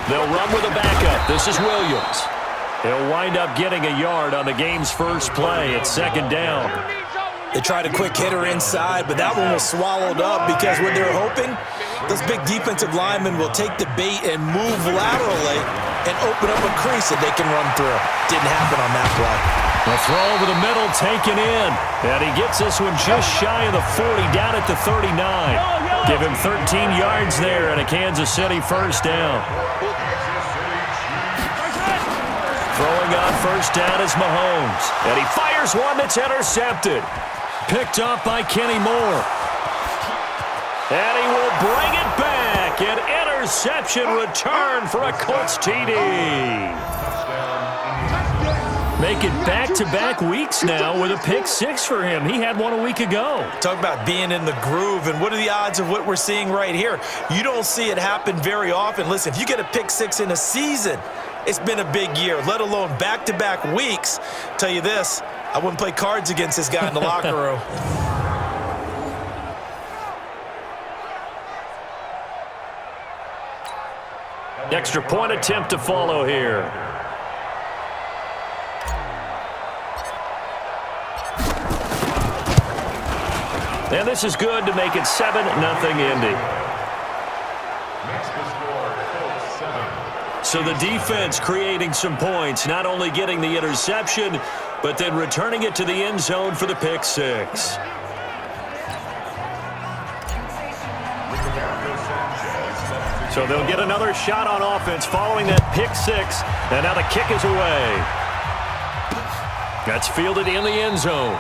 They'll run with a backup. This is Williams. He'll wind up getting a yard on the game's first play at second down. They tried a quick hitter inside, but that one was swallowed up because what they're hoping, those big defensive linemen will take the bait and move laterally and open up a crease that they can run through. Didn't happen on that play. The throw over the middle taken in, and he gets this one just shy of the 40, down at the 39. Give him 13 yards there and a Kansas City first down. Throwing on first down is Mahomes, and he fires one that's intercepted. Picked off by Kenny Moore. And he will bring it back. An interception return for a Colts TD. Make it back-to-back weeks now with a pick six for him. He had one a week ago. Talk about being in the groove, and what are the odds of what we're seeing right here? You don't see it happen very often. Listen, if you get a pick six in a season, it's been a big year, let alone back-to-back weeks. Tell you this, I wouldn't play cards against this guy in the locker room. Extra point attempt to follow here. And this is good to make it 7-0 Indy. So the defense creating some points, not only getting the interception, but then returning it to the end zone for the pick six. So they'll get another shot on offense following that pick six, and now the kick is away. That's fielded in the end zone.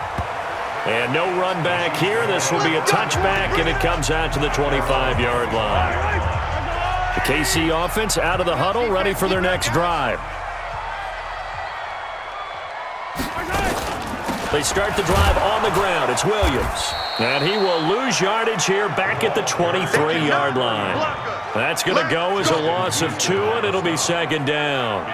And no run back here. This will be a touchback, and it comes out to the 25-yard line. The KC offense out of the huddle, ready for their next drive. They start the drive on the ground. It's Williams. And he will lose yardage here back at the 23-yard line. That's going to go as a loss of 2, and it'll be second down.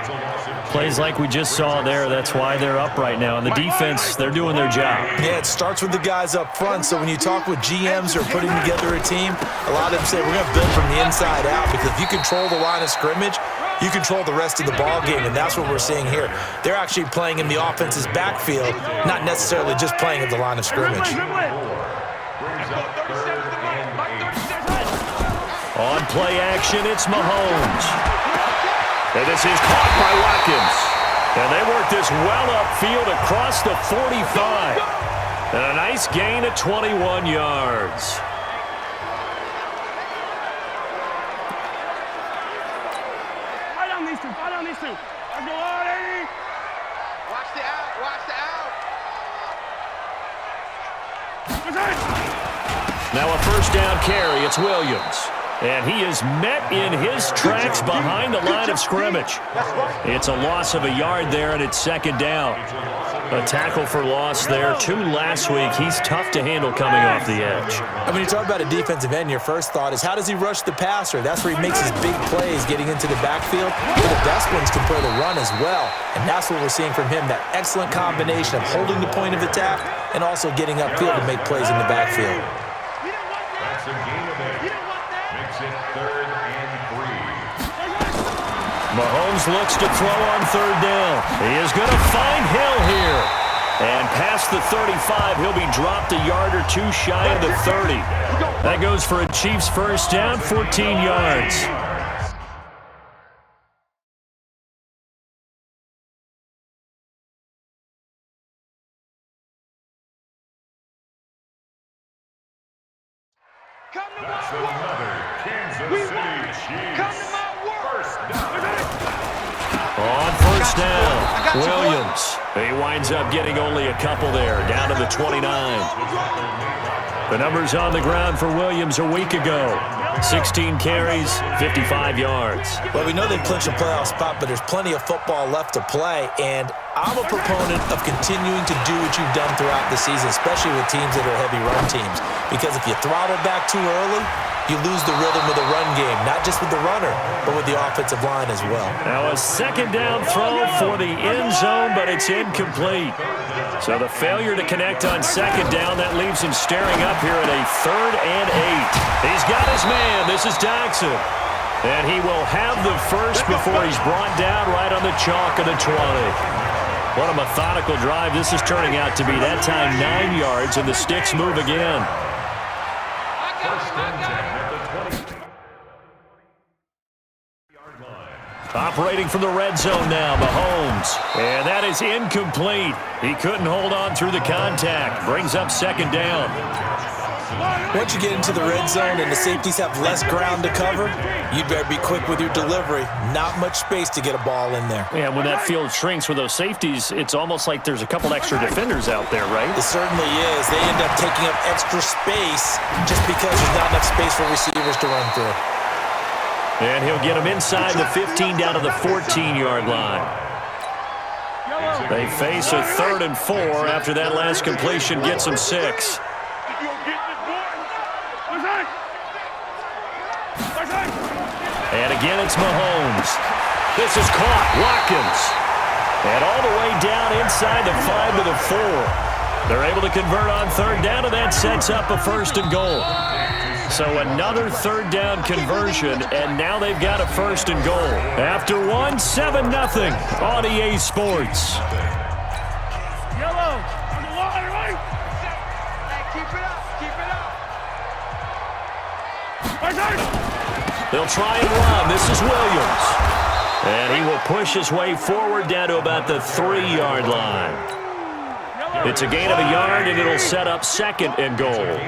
Plays like we just saw there, that's why they're up right now. And the defense, they're doing their job. Yeah, it starts with the guys up front. So when you talk with GMs or putting together a team, a lot of them say we're going to build from the inside out, because if you control the line of scrimmage, you control the rest of the ball game, and that's what we're seeing here. They're actually playing in the offense's backfield, not necessarily just playing at the line of scrimmage. On play action, it's Mahomes. And this is caught by Watkins. And they work this well upfield across the 45. And a nice gain of 21 yards. Fight on these two. Let's go, Artie. Watch the out. Now a first down carry, it's Williams. And he is met in his tracks behind the line of scrimmage. It's a loss of a yard there, and it's second down. A tackle for loss there. 2 last week. He's tough to handle coming off the edge. And when you talk about a defensive end, your first thought is, how does he rush the passer? That's where he makes his big plays, getting into the backfield. But the best ones can play the run as well. And that's what we're seeing from him, that excellent combination of holding the point of attack and also getting upfield to make plays in the backfield. That's a gain of 8. Makes it 3rd and 3. Mahomes looks to throw on third down. He is going to find Hill here. And past the 35, he'll be dropped a yard or 2 shy of the 30. That goes for a Chiefs first down, 14 yards. That's another Kansas City Chiefs first down. On first down, Williams. He winds up getting only a couple there, down to the 29. The numbers on the ground for Williams a week ago. 16 carries, 55 yards. Well, we know they've clinched a playoff spot, but there's plenty of football left to play, and I'm a proponent of continuing to do what you've done throughout the season, especially with teams that are heavy run teams, because if you throttle back too early, you lose the rhythm of the run game, not just with the runner, but with the offensive line as well. Now a second down throw for the end zone, but it's incomplete. So the failure to connect on second down, that leaves him staring up here at a 3rd and 8. He's got his man. This is Jackson. And he will have the first before he's brought down right on the chalk of the 20. What a methodical drive this is turning out to be. That time 9 yards, and the sticks move again. Operating from the red zone now, Mahomes. And that is incomplete. He couldn't hold on through the contact. Brings up second down. Once you get into the red zone and the safeties have less ground to cover, you'd better be quick with your delivery. Not much space to get a ball in there. Yeah, when that field shrinks with those safeties, it's almost like there's a couple extra defenders out there, right? It certainly is. They end up taking up extra space just because there's not enough space for receivers to run through. And he'll get him inside the 15 down to the 14-yard line. They face a 3rd and 4 after that last completion gets them 6. And again, it's Mahomes. This is caught. Watkins. And all the way down inside the 5 to the 4. They're able to convert on 3rd down, and that sets up a 1st and goal. So another 3rd down conversion, and now they've got a 1st and goal. After 1, 7-0 on EA Sports. Yellow, on the water, right? Keep it up, keep it up. They'll try and run. This is Williams. And he will push his way forward down to about the 3-yard line. It's a gain of a yard, and it'll set up 2nd and goal.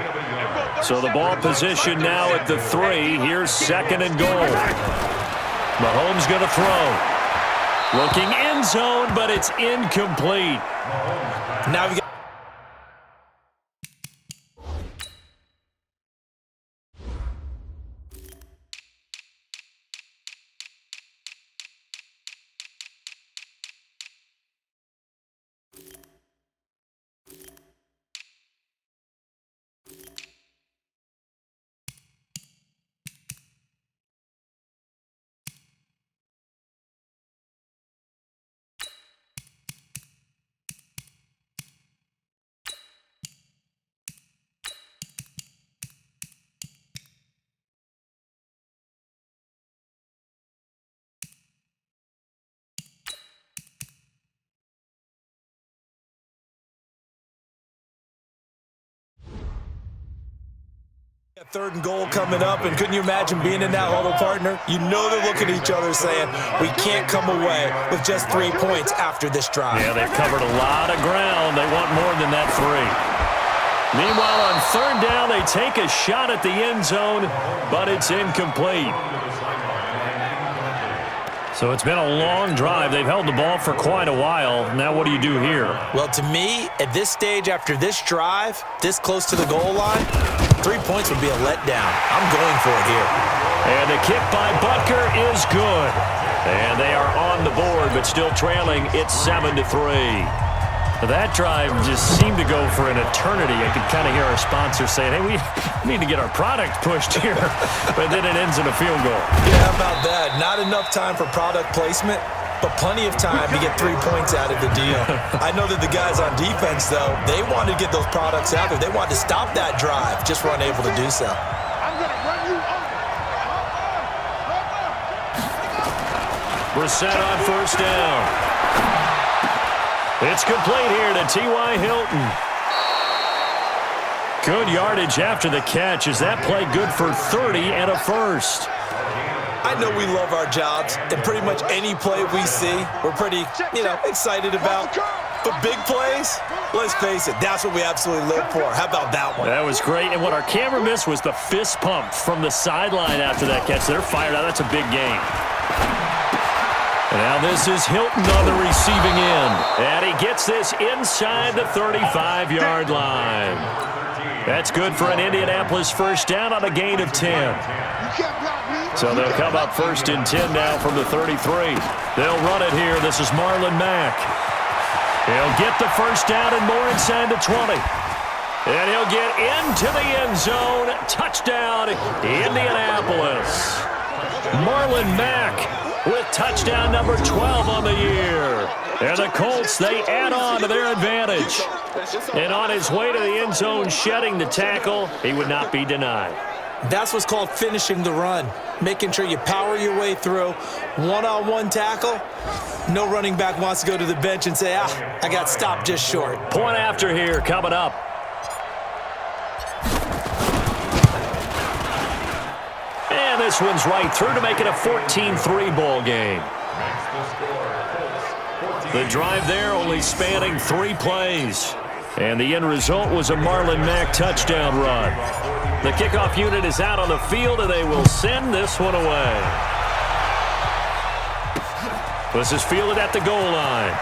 So the ball position now at the 3. Here's 2nd and goal. Mahomes going to throw. Looking end zone, but it's incomplete. Now we got a 3rd and goal coming up, and couldn't you imagine being in that huddle, partner? You know they're looking at each other saying, we can't come away with just 3 points after this drive. Yeah, they've covered a lot of ground. They want more than that 3. Meanwhile, on 3rd down, they take a shot at the end zone, but it's incomplete. So it's been a long drive. They've held the ball for quite a while. Now what do you do here? Well, to me, at this stage after this drive, this close to the goal line, 3 points would be a letdown. I'm going for it here. And the kick by Butker is good. And they are on the board, but still trailing. It's 7-3. That drive just seemed to go for an eternity. I could kind of hear our sponsor saying, hey, we need to get our product pushed here. But then it ends in a field goal. Yeah, how about that? Not enough time for product placement, but plenty of time to get 3 points out of the deal. I know that the guys on defense, though, they wanted to get those products out there. They wanted to stop that drive, just weren't able to do so. I'm going to run you over. Brissett on 1st down. It's complete here to T.Y. Hilton. Good yardage after the catch. Is that play good for 30 and a 1st? I know we love our jobs, and pretty much any play we see, we're pretty, excited about. But big plays, let's face it, that's what we absolutely live for. How about that one? That was great. And what our camera missed was the fist pump from the sideline after that catch. They're fired out. That's a big game. And now this is Hilton on the receiving end. And he gets this inside the 35-yard line. That's good for an Indianapolis 1st down on a gain of 10. So they'll come up 1st and 10 now from the 33. They'll run it here. This is Marlon Mack. He'll get the 1st down and more inside the 20. And he'll get into the end zone. Touchdown, Indianapolis. Marlon Mack with touchdown number 12 on the year. And the Colts, they add on to their advantage. And on his way to the end zone, shedding the tackle, he would not be denied. That's what's called finishing the run, making sure you power your way through. One-on-one tackle, no running back wants to go to the bench and say, I got stopped just short. Point after here coming up. And this one's right through to make it a 14-3 ball game. The drive there only spanning 3 plays. And the end result was a Marlon Mack touchdown run. The kickoff unit is out on the field, and they will send this one away. This is fielded at the goal line.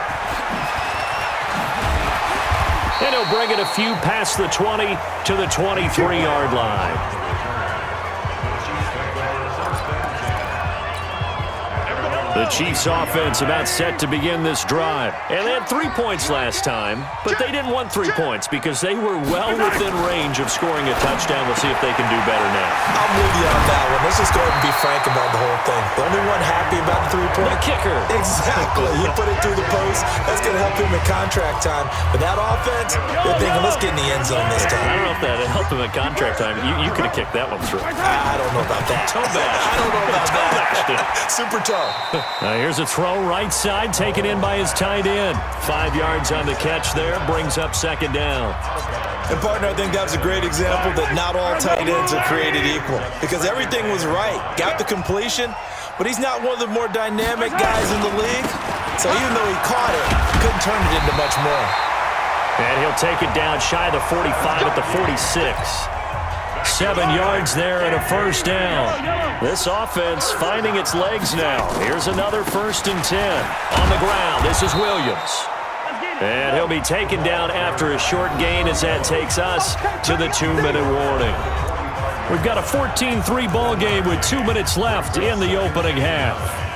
And he'll bring it a few past the 20 to the 23-yard line. The Chiefs offense about set to begin this drive. And they had 3 points last time, but they didn't want 3 points because they were well within range of scoring a touchdown. We'll see if they can do better now. I'm with you on that one. Let's just go ahead and be frank about the whole thing. The only one happy about the 3-point? The kicker. Exactly. You put it through the post. That's going to help him in contract time. But that offense, they're thinking, let's get in the end zone this time. I don't know if that helped him in contract time. You could have kicked that one through. I don't know about that. Toe bash. I don't know about that. Super toe. Here's a throw right side, taken in by his tight end. 5 yards on the catch there, brings up second down. And, partner, I think that was a great example that not all tight ends are created equal because everything was right. Got the completion, but he's not one of the more dynamic guys in the league. So even though he caught it, couldn't turn it into much more. And he'll take it down shy of the 45 at the 46. 7 yards there and a first down. This offense finding its legs now. Here's another 1st and 10. On the ground, this is Williams. And he'll be taken down after a short gain as that takes us to the 2-minute warning. We've got a 14-3 ball game with 2 minutes left in the opening half.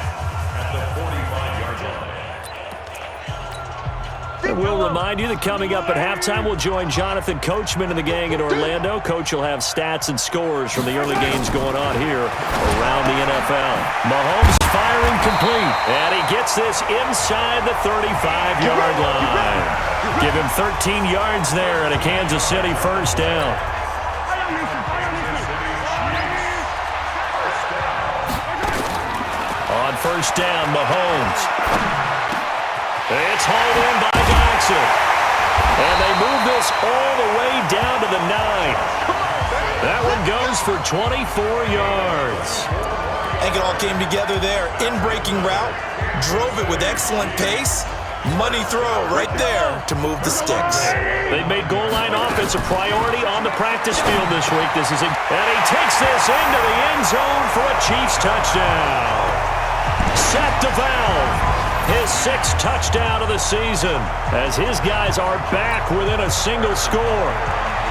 And we'll remind you that coming up at halftime, we'll join Jonathan Coachman and the gang in Orlando. Coach will have stats and scores from the early games going on here around the NFL. Mahomes firing complete, and he gets this inside the 35-yard line. Give him 13 yards there and a Kansas City first down. On first down, Mahomes. It's hauled in by Jackson. And they move this all the way down to the 9. That one goes for 24 yards. I think it all came together there. In-breaking route, drove it with excellent pace. Money throw right there to move the sticks. They've made goal line offense a priority on the practice field this week. And he takes this into the end zone for a Chiefs touchdown. Set the valve. His 6th touchdown of the season as his guys are back within a single score.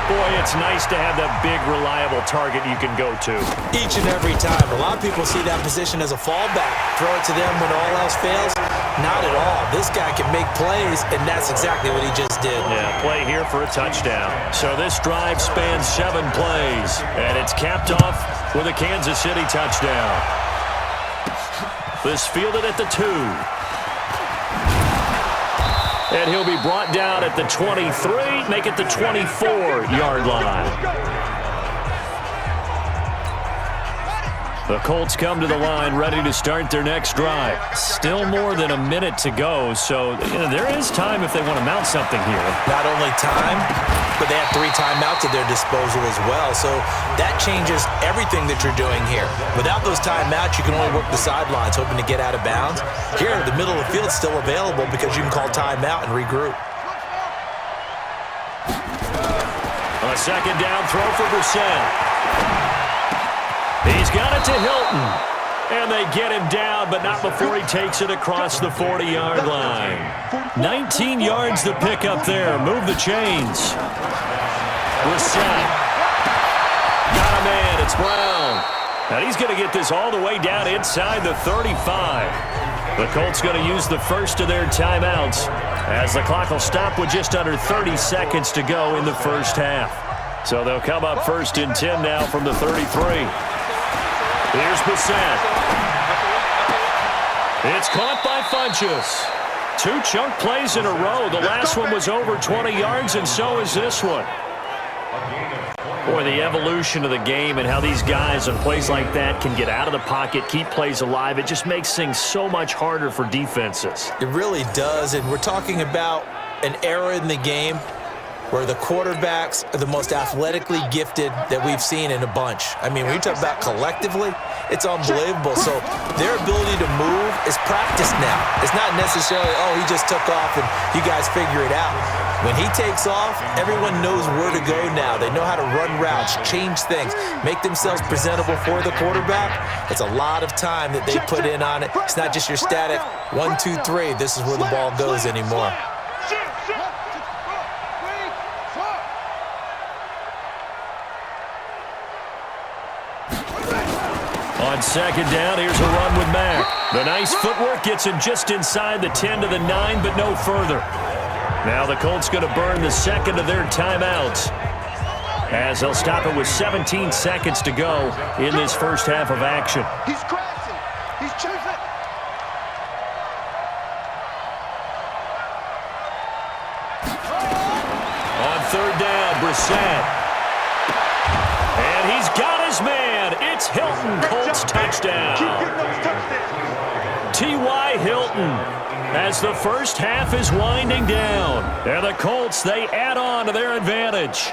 Boy, it's nice to have that big, reliable target you can go to. Each and every time. A lot of people see that position as a fallback. Throw it to them when all else fails. Not at all. This guy can make plays, and that's exactly what he just did. Yeah, play here for a touchdown. So this drive spans 7 plays, and it's capped off with a Kansas City touchdown. This fielded at the 2. And he'll be brought down at the 23, make it the 24-yard line. The Colts come to the line ready to start their next drive. Still more than a minute to go, so there is time if they want to mount something here. Not only time, but they have 3 timeouts at their disposal as well, so that changes everything that you're doing here. Without those timeouts, you can only work the sidelines, hoping to get out of bounds. Here, the middle of the field is still available because you can call timeout and regroup. A second down throw for Brissett. He's got it to Hilton. And they get him down, but not before he takes it across the 40-yard line. 19 yards to pick up there. Move the chains. Brissett. Got a man. It's Brown. And he's going to get this all the way down inside the 35. The Colts going to use the first of their timeouts as the clock will stop with just under 30 seconds to go in the first half. So they'll come up 1st and 10 now from the 33. Here's Brissett. It's caught by Funchess. 2 chunk plays in a row. The last one was over 20 yards, and so is this one. Boy, the evolution of the game and how these guys on plays like that can get out of the pocket, keep plays alive, it just makes things so much harder for defenses. It really does, and we're talking about an era in the game where the quarterbacks are the most athletically gifted that we've seen in a bunch. I mean, when you talk about collectively, it's unbelievable. So their ability to move is practiced now. It's not necessarily, oh, he just took off and you guys figure it out. When he takes off, everyone knows where to go now. They know how to run routes, change things, make themselves presentable for the quarterback. It's a lot of time that they put in on it. It's not just your static 1, 2, 3. This is where the ball goes anymore. On second down, here's a run with Mack. The nice footwork gets him just inside the 10 to the 9, but no further. Now the Colts going to burn the second of their timeouts, as they'll stop it with 17 seconds to go in this first half of action. He's crashing. He's choosing. On third down, Brissett. And he's got his man. It's Hilton. Colts touchdown. T.Y. Hilton, as the first half is winding down. And the Colts, they add on to their advantage.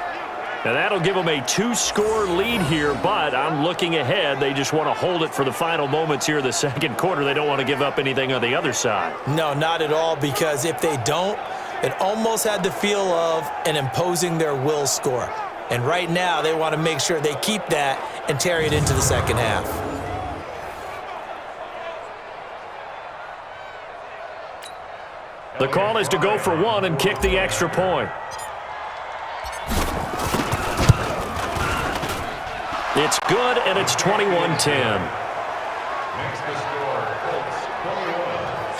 And that'll give them a 2-score lead here, but I'm looking ahead. They just want to hold it for the final moments here of the second quarter. They don't want to give up anything on the other side. No, not at all, because if they don't, it almost had the feel of an imposing their will score. And right now, they want to make sure they keep that and carry it into the second half. The call is to go for one and kick the extra point. It's good, and it's 21-10.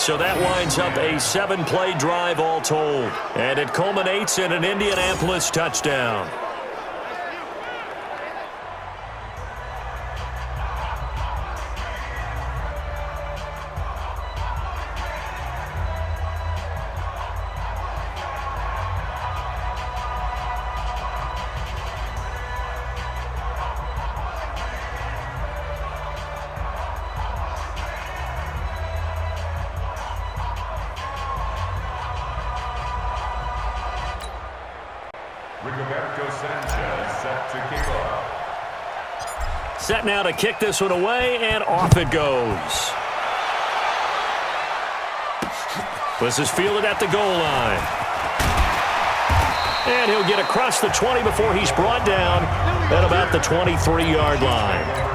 So that winds up a 7-play drive all told. And it culminates in an Indianapolis touchdown. Set now to kick this one away, and off it goes. This is fielded at the goal line. And he'll get across the 20 before he's brought down at about the 23-yard line.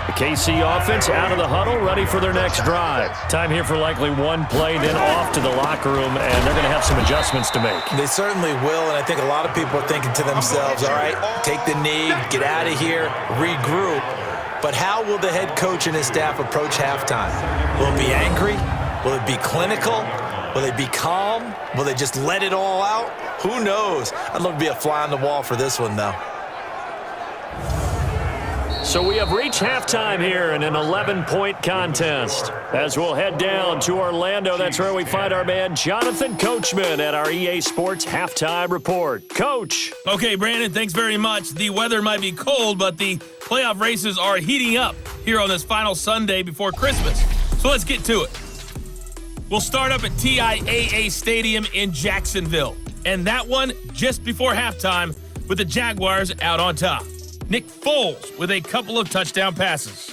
The KC offense out of the huddle, ready for their next drive. Time here for likely one play, then off to the locker room, and they're going to have some adjustments to make. They certainly will, and I think a lot of people are thinking to themselves, all right, take the knee, get out of here, regroup. But how will the head coach and his staff approach halftime? Will it be angry? Will it be clinical? Will they be calm? Will they just let it all out? Who knows? I'd love to be a fly on the wall for this one, though. So we have reached halftime here in an 11-point contest. As we'll head down to Orlando, that's where we find our man Jonathan Coachman at our EA Sports Halftime Report. Coach. Okay, Brandon, thanks very much. The weather might be cold, but the playoff races are heating up here on this final Sunday before Christmas. So let's get to it. We'll start up at TIAA Stadium in Jacksonville. And that one just before halftime with the Jaguars out on top. Nick Foles with a couple of touchdown passes.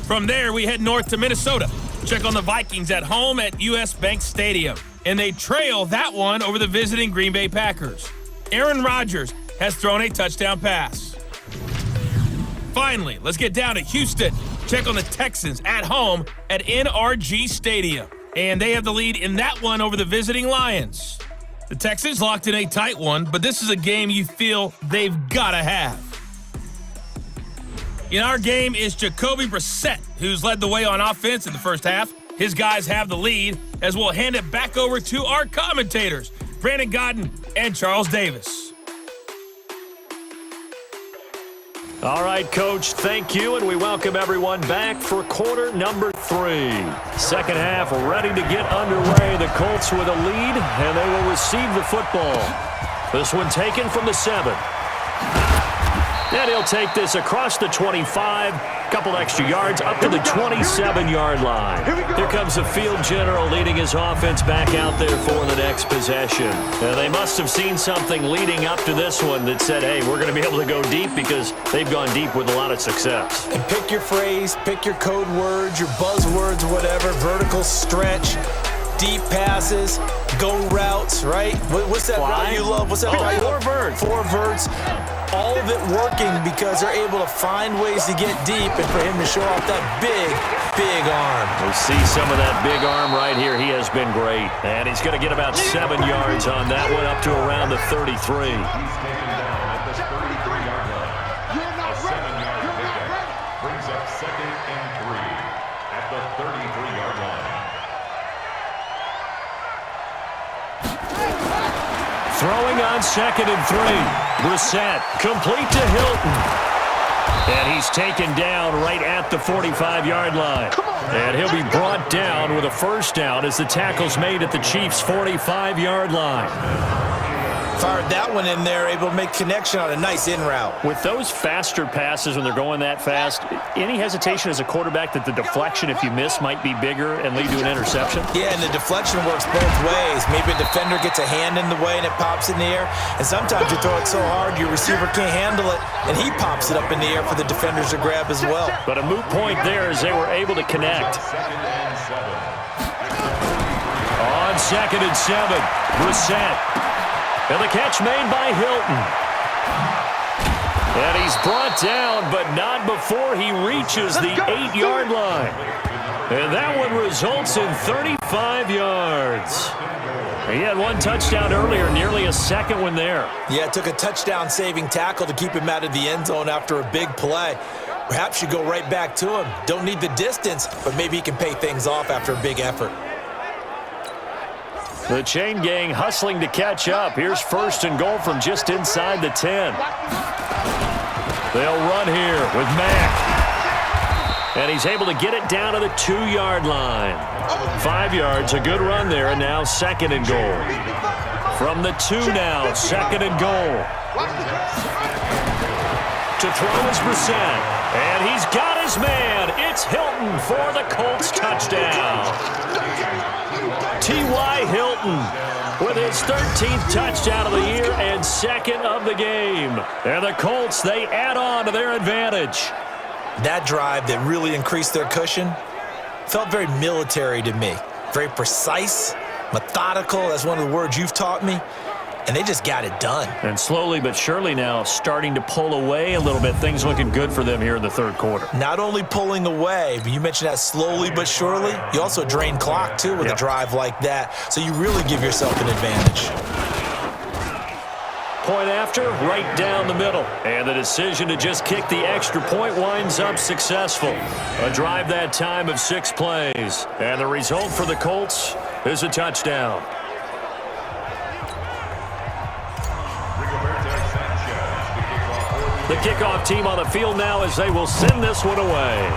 From there, we head north to Minnesota. Check on the Vikings at home at US Bank Stadium. And they trail that one over the visiting Green Bay Packers. Aaron Rodgers has thrown a touchdown pass. Finally, let's get down to Houston. Check on the Texans at home at NRG Stadium. And they have the lead in that one over the visiting Lions. The Texans locked in a tight one, but this is a game you feel they've got to have. In our game is Jacoby Brissett, who's led the way on offense in the first half. His guys have the lead, as we'll hand it back over to our commentators, Brandon Godden and Charles Davis. All right, Coach, thank you, and we welcome everyone back for quarter number 3. Second half ready to get underway. The Colts with a lead, and they will receive the football. This one taken from the 7. And he'll take this across the 25, couple extra yards up to the 27-yard line. Here comes the field general leading his offense back out there for the next possession. And they must have seen something leading up to this one that said, hey, we're going to be able to go deep, because they've gone deep with a lot of success. And pick your phrase, pick your code words, your buzzwords, whatever, vertical stretch, deep passes, go routes, right? What's that route you love? What's that route you love? Four verts. All of it working because they're able to find ways to get deep, and for him to show off that big, big arm. We'll see some of that big arm right here. He has been great. And he's going to get about 7 yards on that one, up to around the 33. Brings up 2nd and 3 at the 33-yard line. Throwing on 2nd and 3. Brissett, complete to Hilton. And he's taken down right at the 45-yard line. And he'll be brought down with a first down as the tackle's made at the Chiefs' 45-yard line. Fired that one in there, able to make connection on a nice in route. With those faster passes when they're going that fast, any hesitation as a quarterback that the deflection, if you miss, might be bigger and lead to an interception? Yeah, and the deflection works both ways. Maybe a defender gets a hand in the way and it pops in the air. And sometimes you throw it so hard your receiver can't handle it, and he pops it up in the air for the defenders to grab as well. But a moot point there as they were able to connect. On 2nd and 7, Brissett. And the catch made by Hilton. And he's brought down, but not before he reaches the 8-yard line. And that one results in 35 yards. He had one touchdown earlier, nearly a second one there. Yeah, it took a touchdown-saving tackle to keep him out of the end zone after a big play. Perhaps you go right back to him. Don't need the distance, but maybe he can pay things off after a big effort. The chain gang hustling to catch up. Here's 1st and goal from just inside the 10. They'll run here with Mack. And he's able to get it down to the 2-yard line. 5 yards, a good run there, and now 2nd and goal. From the 2 now, 2nd and goal. To throw is Brissett. And he's got his man. It's Hilton for the Colts touchdown. T.Y. Hilton with his 13th touchdown of the year and 2nd of the game. And the Colts, they add on to their advantage. That drive that really increased their cushion felt very military to me. Very precise, methodical. That's one of the words you've taught me. And they just got it done. And slowly but surely now starting to pull away a little bit. Things looking good for them here in the 3rd quarter. Not only pulling away, but you mentioned that slowly but surely. You also drain clock, too, with a drive like that. So you really give yourself an advantage. Point after, right down the middle. And the decision to just kick the extra point winds up successful. A drive that time of 6 plays. And the result for the Colts is a touchdown. The kickoff team on the field now as they will send this one away.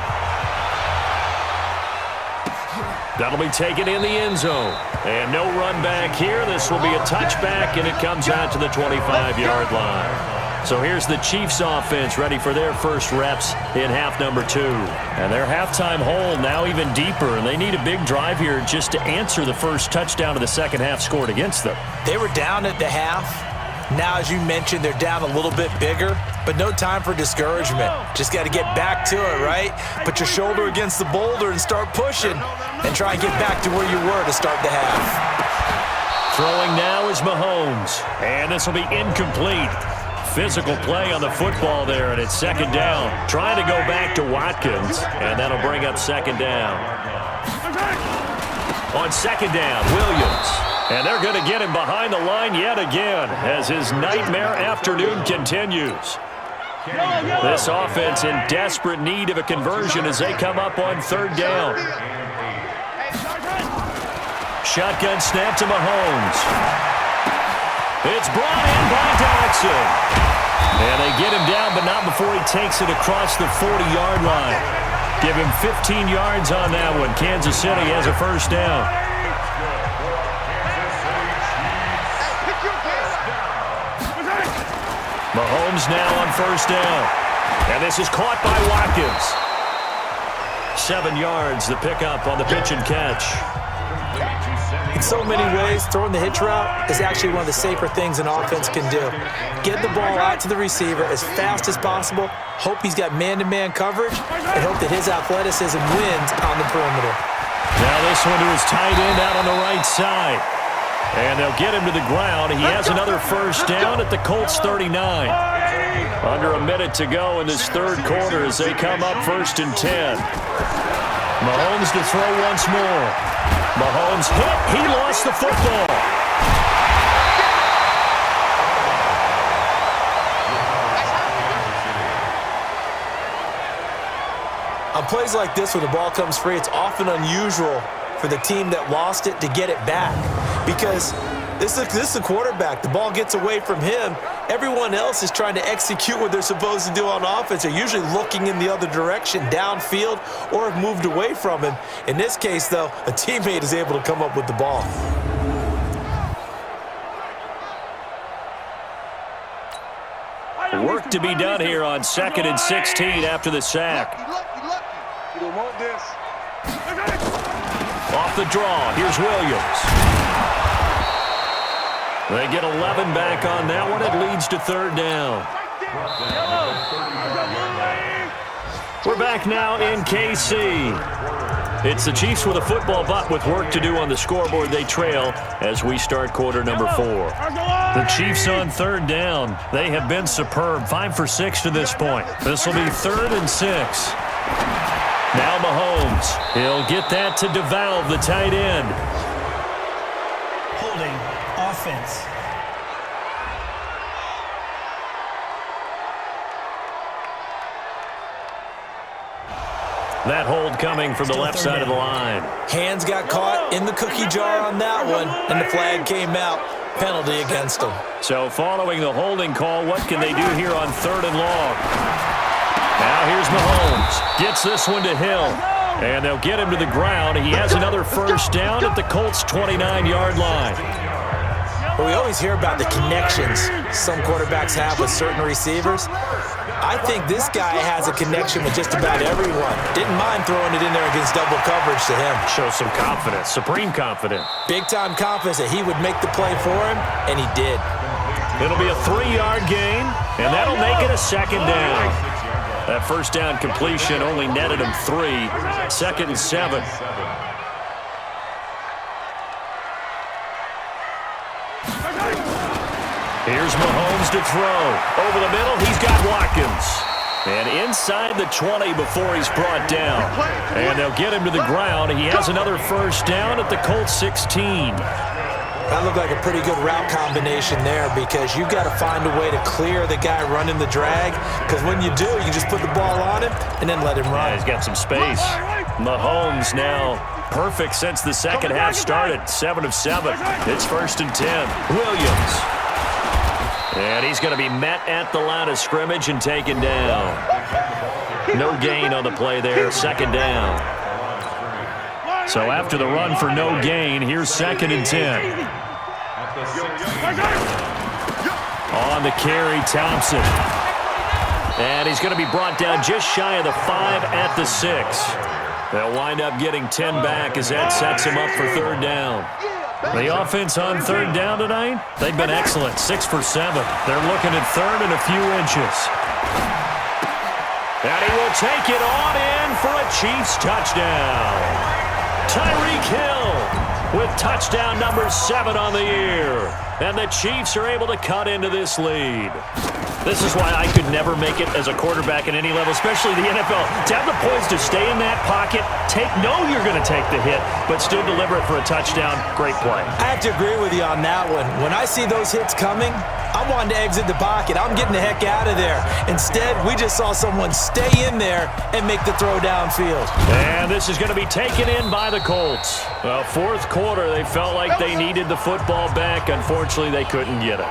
That'll be taken in the end zone. And no run back here. This will be a touchback, and it comes out to the 25-yard line. So here's the Chiefs offense ready for their first reps in half number 2. And their halftime hole now even deeper, and they need a big drive here just to answer the first touchdown of the second half scored against them. They were down at the half. Now, as you mentioned, they're down a little bit bigger, but no time for discouragement. Just got to get back to it, right? Put your shoulder against the boulder and start pushing and try and get back to where you were to start the half. Throwing now is Mahomes, and this will be incomplete. Physical play on the football there, and it's 2nd down. Trying to go back to Watkins, and that'll bring up 2nd down. On 2nd down, Williams. And they're going to get him behind the line yet again as his nightmare afternoon continues. This offense in desperate need of a conversion as they come up on 3rd down. Shotgun snap to Mahomes. It's brought in by Jackson. And they get him down, but not before he takes it across the 40-yard line. Give him 15 yards on that one. Kansas City has a first down. Mahomes now on first down. And this is caught by Watkins. 7 yards, the pickup on the pitch and catch. In so many ways, throwing the hitch route is actually one of the safer things an offense can do. Get the ball out to the receiver as fast as possible, hope he's got man-to-man coverage, and hope that his athleticism wins on the perimeter. Now this one to his tight end out on the right side. And they'll get him to the ground. He has another first down at the Colts 39. Under a minute to go in this third quarter as they come up 1st and 10. Mahomes to throw once more. Mahomes hit. He lost the football. On plays like this where the ball comes free, it's often unusual for the team that lost it to get it back because this is the quarterback. The ball gets away from him. Everyone else is trying to execute what they're supposed to do on offense. They're usually looking in the other direction, downfield, or have moved away from him. In this case, though, a teammate is able to come up with the ball. Work to be done here on 2nd and 16 after the sack. You don't want this. Off the draw, here's Williams. They get 11 back on that one. It leads to 3rd down. We're back now in KC. It's the Chiefs with a football, but with work to do on the scoreboard. They trail as we start quarter number 4. The Chiefs on 3rd down. They have been superb. 5 for 6 to this point. This will be 3rd and 6. Now Mahomes. He'll get that to DeValve, the tight end. Holding offense. That hold coming from the left side of the line. Hands got caught in the cookie jar on that one, and the flag came out. Penalty against them. So following the holding call, what can they do here on 3rd and long? Now here's Mahomes. Gets this one to Hill. And they'll get him to the ground. He has another first down at the Colts' 29-yard line. Well, we always hear about the connections some quarterbacks have with certain receivers. I think this guy has a connection with just about everyone. Didn't mind throwing it in there against double coverage to him. Shows some confidence, supreme confidence. Big-time confidence that he would make the play for him, and he did. It'll be a 3-yard gain, and that'll make it a 2nd down. That first down completion only netted him 3. 2nd and 7. Here's Mahomes to throw. Over the middle, he's got Watkins. And inside the 20 before he's brought down. And they'll get him to the ground. He has another first down at the Colts 16. That looked like a pretty good route combination there because you've got to find a way to clear the guy running the drag because when you do, you just put the ball on him and then let him run. Yeah, he's got some space. Mahomes now perfect since the second half started. 7 of 7. It's 1st and 10. Williams. And he's going to be met at the line of scrimmage and taken down. No gain on the play there. 2nd down. So after the run for no gain, here's 2nd and 10. On the carry, Thompson. And he's going to be brought down just shy of the 5 at the 6. They'll wind up getting 10 back as that sets him up for 3rd down. The offense on 3rd down tonight, they've been excellent, 6 for 7. They're looking at 3rd and a few inches. And he will take it on in for a Chiefs touchdown. Tyreek Hill with touchdown number 7 on the year. And the Chiefs are able to cut into this lead. This is why I could never make it as a quarterback at any level, especially the NFL. To have the poise to stay in that pocket, know you're going to take the hit, but still deliver it for a touchdown. Great play. I have to agree with you on that one. When I see those hits coming, I'm wanting to exit the pocket. I'm getting the heck out of there. Instead, we just saw someone stay in there and make the throw downfield. And this is going to be taken in by the Colts. Well, 4th quarter, they felt like they needed the football back. Unfortunately, they couldn't get it.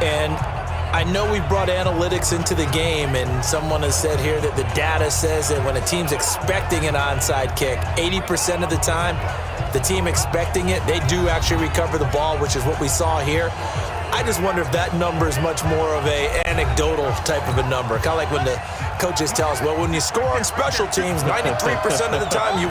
And I know we've brought analytics into the game, and someone has said here that the data says that when a team's expecting an onside kick, 80% of the time, the team expecting it, they do actually recover the ball, which is what we saw here. I just wonder if that number is much more of a anecdotal type of a number. Kind of like when the coaches tell us, well, when you score on special teams, 93% of the time you